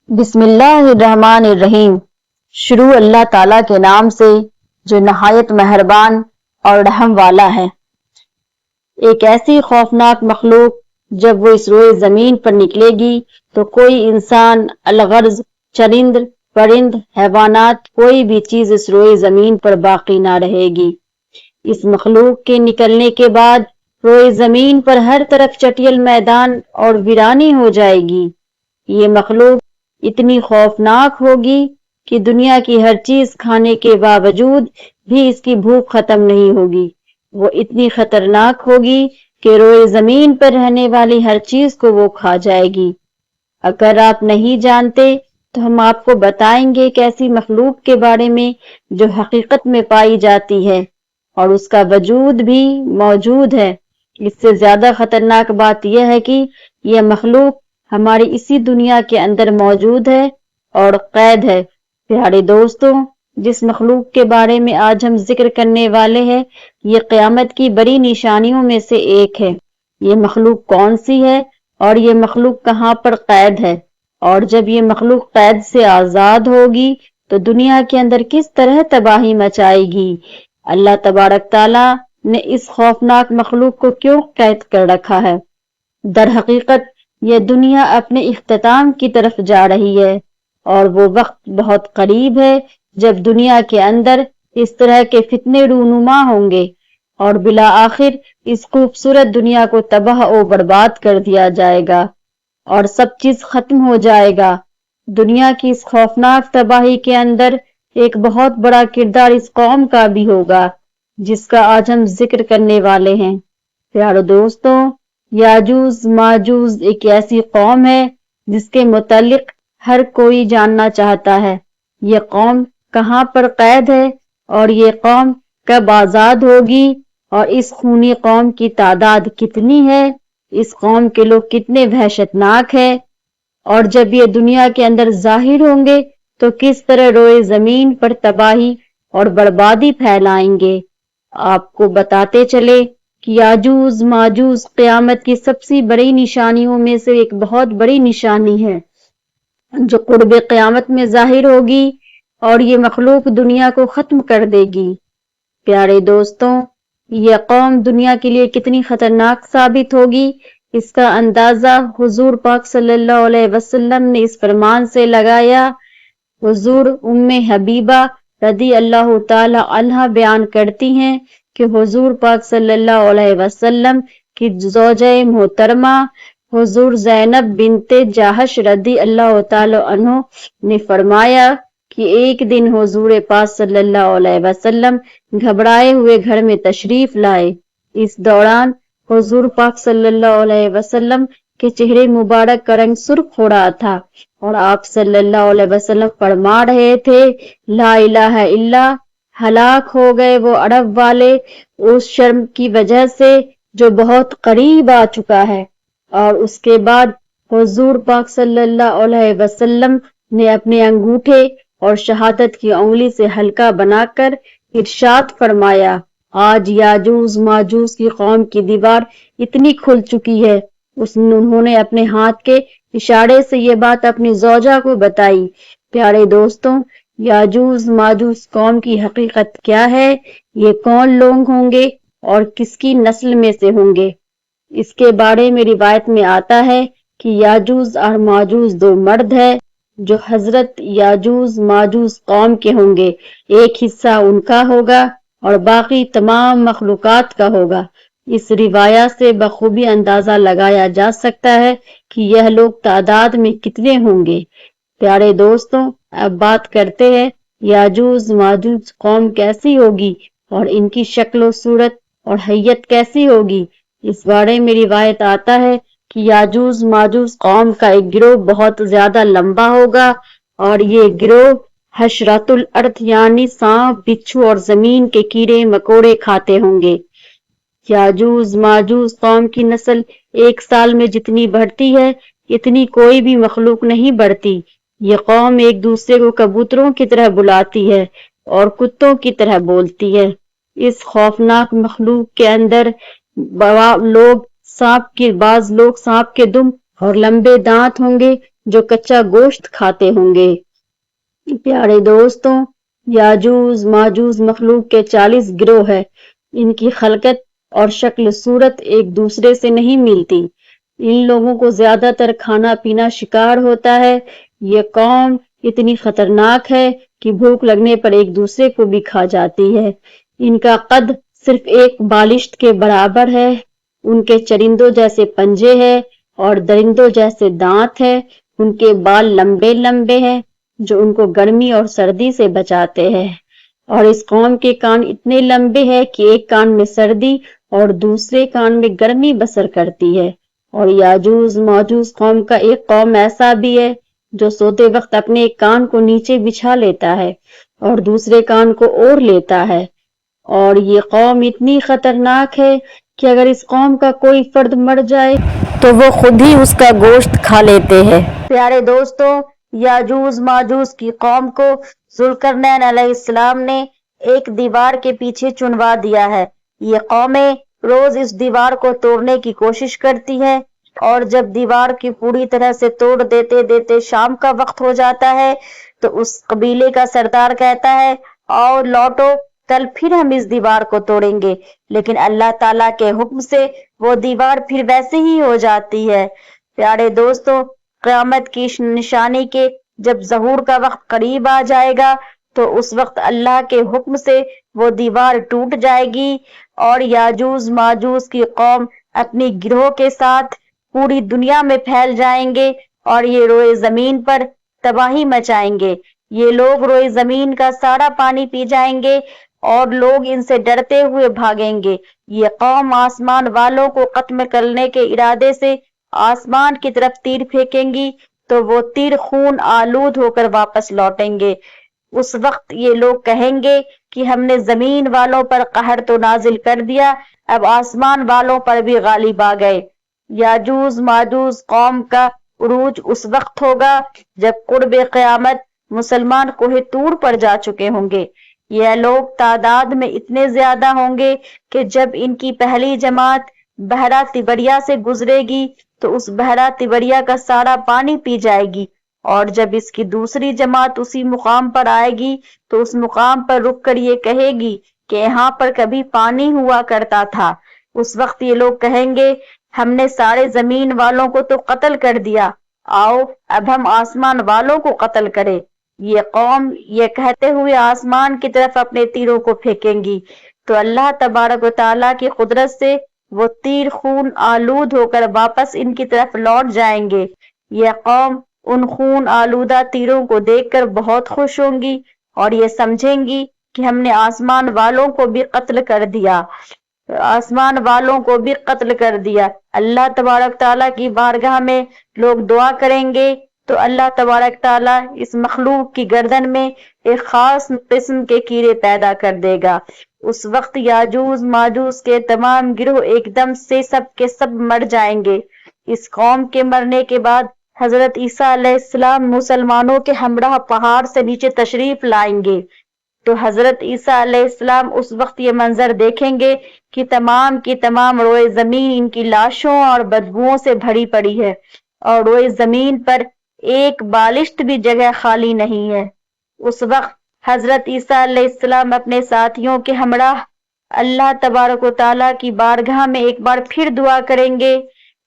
بسم اللہ الرحمن الرحیم۔ شروع اللہ تعالیٰ کے نام سے جو نہایت مہربان اور رحم والا ہے۔ ایک ایسی خوفناک مخلوق جب وہ اس روئے زمین پر نکلے گی تو کوئی انسان، الغرض چرند پرند حیوانات، کوئی بھی چیز اس روئے زمین پر باقی نہ رہے گی۔ اس مخلوق کے نکلنے کے بعد روئے زمین پر ہر طرف چٹیل میدان اور ویرانی ہو جائے گی۔ یہ مخلوق اتنی خوفناک ہوگی کہ دنیا کی ہر چیز کھانے کے باوجود بھی اس کی بھوک ختم نہیں ہوگی۔ وہ اتنی خطرناک ہوگی کہ روئے زمین پر رہنے والی ہر چیز کو وہ کھا جائے گی۔ اگر آپ نہیں جانتے تو ہم آپ کو بتائیں گے ایک ایسی مخلوق کے بارے میں جو حقیقت میں پائی جاتی ہے اور اس کا وجود بھی موجود ہے۔ اس سے زیادہ خطرناک بات یہ ہے کہ یہ مخلوق ہماری اسی دنیا کے اندر موجود ہے اور قید ہے۔ پیارے دوستوں، جس مخلوق کے بارے میں آج ہم ذکر کرنے والے ہیں، یہ قیامت کی بڑی نشانیوں میں سے ایک ہے۔ یہ مخلوق کون سی ہے اور یہ مخلوق کہاں پر قید ہے؟ اور جب یہ مخلوق قید سے آزاد ہوگی تو دنیا کے اندر کس طرح تباہی مچائے گی؟ اللہ تبارک تعالیٰ نے اس خوفناک مخلوق کو کیوں قید کر رکھا ہے؟ در حقیقت یہ دنیا اپنے اختتام کی طرف جا رہی ہے اور وہ وقت بہت قریب ہے جب دنیا کے اندر اس طرح کے فتنے رونما ہوں گے اور بالآخر اس خوبصورت دنیا کو تباہ و برباد کر دیا جائے گا اور سب چیز ختم ہو جائے گا۔ دنیا کی اس خوفناک تباہی کے اندر ایک بہت بڑا کردار اس قوم کا بھی ہوگا جس کا آج ہم ذکر کرنے والے ہیں۔ پیارے دوستوں، یاجوج ماجوج ایک ایسی قوم ہے جس کے متعلق ہر کوئی جاننا چاہتا ہے۔ یہ قوم کہاں پر قید ہے اور یہ قوم کب آزاد ہوگی اور اس خونی قوم کی تعداد کتنی ہے؟ اس قوم کے لوگ کتنے وحشتناک ہیں اور جب یہ دنیا کے اندر ظاہر ہوں گے تو کس طرح روئے زمین پر تباہی اور بربادی پھیلائیں گے؟ آپ کو بتاتے چلے کہ یاجوج ماجوج قیامت کی سب سے بڑی نشانیوں میں سے ایک بہت بڑی نشانی ہے جو قرب قیامت میں ظاہر ہوگی اور یہ مخلوق دنیا کو ختم کر دے گی۔ پیارے دوستوں، یہ قوم دنیا کے لیے کتنی خطرناک ثابت ہوگی اس کا اندازہ حضور پاک صلی اللہ علیہ وسلم نے اس فرمان سے لگایا۔ حضور ام حبیبہ رضی اللہ تعالی عنہا بیان کرتی ہیں کہ حضور پاک صلی اللہ علیہ وسلم کی زوجہ محترمہ حضور زینب بنت جاحش رضی اللہ تعالی عنہ نے فرمایا کہ ایک دن حضور پاک صلی اللہ علیہ وسلم گھبرائے ہوئے گھر میں تشریف لائے۔ اس دوران حضور پاک صلی اللہ علیہ وسلم کے چہرے مبارک کا رنگ سرخ ہو رہا تھا اور آپ صلی اللہ علیہ وسلم فرما رہے تھے، لا الہ الا، ہلاک ہو گئے وہ عرب والے اس شرم کی وجہ سے جو بہت قریب آ چکا ہے۔ اور اس کے بعد حضور پاک صلی اللہ علیہ وسلم نے اپنے انگوٹھے اور شہادت کی انگلی سے حلقہ بنا کر ارشاد فرمایا، آج یاجوج ماجوج کی قوم کی دیوار اتنی کھل چکی ہے۔ انہوں نے اپنے ہاتھ کے اشارے سے یہ بات اپنی زوجہ کو بتائی۔ پیارے دوستوں، یاجوج ماجوج قوم کی حقیقت کیا ہے؟ یہ کون لوگ ہوں گے اور کس کی نسل میں سے ہوں گے؟ اس کے بارے میں روایت میں آتا ہے کہ یاجوج اور ماجوج دو مرد ہیں جو حضرت یاجوج ماجوج قوم کے ہوں گے۔ ایک حصہ ان کا ہوگا اور باقی تمام مخلوقات کا ہوگا۔ اس روایت سے بخوبی اندازہ لگایا جا سکتا ہے کہ یہ لوگ تعداد میں کتنے ہوں گے۔ پیارے دوستوں، اب بات کرتے ہیں یاجوج ماجوج قوم کیسی ہوگی اور ان کی شکل و صورت اور حیت کیسی ہوگی۔ اس بارے میں روایت آتا ہے کہ یاجوج ماجوج قوم کا ایک گروہ بہت زیادہ لمبا ہوگا اور یہ گروہ حشرات الارض یعنی سانپ، بچھو اور زمین کے کیڑے مکوڑے کھاتے ہوں گے۔ یاجوج ماجوج قوم کی نسل ایک سال میں جتنی بڑھتی ہے اتنی کوئی بھی مخلوق نہیں بڑھتی۔ یہ قوم ایک دوسرے کو کبوتروں کی طرح بلاتی ہے اور کتوں کی طرح بولتی ہے۔ اس خوفناک مخلوق کے اندر بعض لوگ سانپ کے دم اور لمبے دانت ہوں گے जो कच्चा गोश्त खाते होंगे। प्यारे दोस्तों, याजूज माजूज मखलूक के 40 गिरोह है। इनकी खलकत और शक्ल सूरत एक दूसरे से नहीं मिलती। इन लोगों को ज्यादातर खाना पीना शिकार होता है। ये कौम इतनी खतरनाक है कि भूख लगने पर एक दूसरे को भी खा जाती है। इनका कद सिर्फ एक बालिश्त के बराबर है। उनके चरिंदों जैसे पंजे हैं और दरिंदों जैसे दांत है। उनके बाल लंबे लंबे हैं जो उनको गर्मी और सर्दी से बचाते हैं। और इस कौम के कान इतने लंबे हैं कि एक कान में सर्दी और दूसरे कान में गर्मी बसर करती है। और याजूज माजूज कौम का एक कौम ऐसा भी है जो सोते वक्त अपने एक कान को नीचे बिछा लेता है और दूसरे कान को ओढ़ लेता है। और ये कौम इतनी खतरनाक है कि अगर इस कौम का कोई फर्द मर जाए तो वो खुद ही उसका गोश्त खा लेते हैं। प्यारे दोस्तों, याजूज माजूज की कौम को जुल्करनैन अलैहिस्सलाम ने एक दीवार के पीछे चुनवा दिया है। ये कौमें रोज इस दीवार को तोड़ने की कोशिश करती है और जब दीवार की पूरी तरह से तोड़ देते देते शाम का वक्त हो जाता है तो उस कबीले का सरदार कहता है, आओ लौटो, कल फिर हम इस दीवार को तोड़ेंगे। लेकिन अल्लाह ताला के हुक्म से वो दीवार फिर वैसे ही हो जाती है। प्यारे दोस्तों, क़यामत की निशानी के जब ज़हूर का वक्त करीब आ जाएगा तो उस वक्त अल्लाह के हुक्म से वो दीवार टूट जाएगी और याजूज माजूज की कौम अपनी गिरोह के साथ पूरी दुनिया में फैल जाएंगे और ये रोए जमीन पर तबाही मचाएंगे। ये लोग रोए जमीन का सारा पानी पी जाएंगे और लोग इनसे डरते हुए भागेंगे। ये कौम आसमान वालों को खत्म करने के इरादे से आसमान की तरफ तीर फेंकेंगी तो वो तीर खून आलूद होकर वापस लौटेंगे। उस वक्त ये लोग कहेंगे कि हमने जमीन वालों पर कहर तो नाजिल कर दिया, अब आसमान वालों पर भी गालिब आ गए। याजूज माजूज कौम का उरूज उस वक्त होगा जब कुर्बे क़यामत मुसलमान कोहे तूर पर जा चुके होंगे। यह लोग तादाद में इतने ज्यादा होंगे कि जब इनकी पहली जमात बहरा तिबरिया से गुजरेगी तो उस बहरा तिबरिया का सारा पानी पी जाएगी और जब इसकी दूसरी जमात उसी मुकाम पर आएगी तो उस मुकाम पर रुक कर ये कहेगी कि यहाँ पर कभी पानी हुआ करता था। उस वक्त ये लोग कहेंगे, हमने सारे जमीन वालों को तो कत्ल कर दिया, आओ अब हम आसमान वालों को कत्ल करें। ये कौम ये कहते हुए आसमान की तरफ अपने तीरों को फेंकेंगी तो अल्लाह तबारक व तआला की कुदरत से वो तीर खून आलूद होकर वापस इनकी तरफ लौट जाएंगे। यह कौम उन खून आलूदा तीरों को देखकर बहुत खुश होंगी और ये समझेंगी कि हमने आसमान वालों को भी कत्ल कर दिया, आसमान वालों को भी कत्ल कर दिया। अल्लाह तबारक ताला की बारगाह में लोग दुआ करेंगे तो अल्लाह तबारक ताला इस मखलूक की गर्दन में एक खास किस्म के कीड़े पैदा कर देगा। उस वक्त याजूज माजूज के तमाम गिरोह एकदम से सब के सब मर जाएंगे। इस कौम के मरने के बाद हजरत ईसा अलैहिस्सलाम मुसलमानों के हमराह पहाड़ से नीचे तशरीफ लाएंगे तो हजरत ईसा अलैहिस्सलाम उस वक्त ये मंजर देखेंगे कि तमाम की तमाम रोए जमीन इनकी लाशों और बदबुओं से भरी पड़ी है और रोए जमीन पर एक बालिश्त भी जगह खाली नहीं है। उस वक्त हजरत ईसा अलैहिस्सलाम अपने साथियों के हमराह अल्लाह तबारक व तआला की बारगाह में एक बार फिर दुआ करेंगे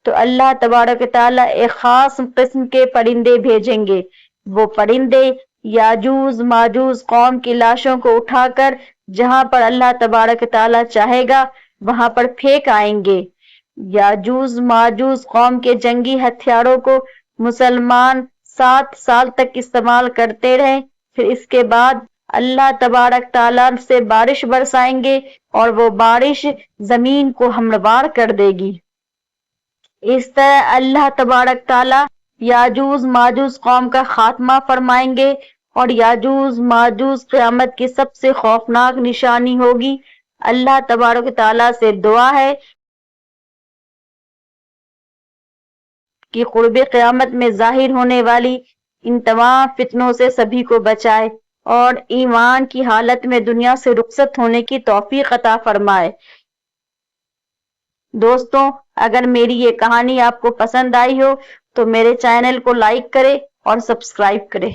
तो अल्लाह तबारक व तआला एक खास किस्म के परिंदे भेजेंगे। वो परिंदे याजूज माजूज कौम की लाशों को उठाकर जहां पर अल्लाह तबारक व तआला चाहेगा वहां पर फेंक आएंगे। याजूज माजूज कौम के जंगी हथियारों को मुसलमान 7 साल तक इस्तेमाल करते रहे, फिर इसके बाद अल्लाह तबारक ताला से बारिश बरसाएंगे और वो बारिश जमीन को हमवार कर देगी। इस तरह अल्लाह तबारक ताला याजूज माजूज कौम का खात्मा फरमाएंगे और याजूज माजूज क़यामत की सबसे खौफनाक निशानी होगी। अल्लाह तबारक ताला से दुआ है कि क़ुर्बे क़यामत में जाहिर होने वाली इन तमाम फितनों से सभी को बचाए और ईमान की हालत में दुनिया से रुखसत होने की तौफीक अता फरमाए। दोस्तों, अगर मेरी ये कहानी आपको पसंद आई हो تو میرے چینل کو لائک کرے اور سبسکرائب کرے۔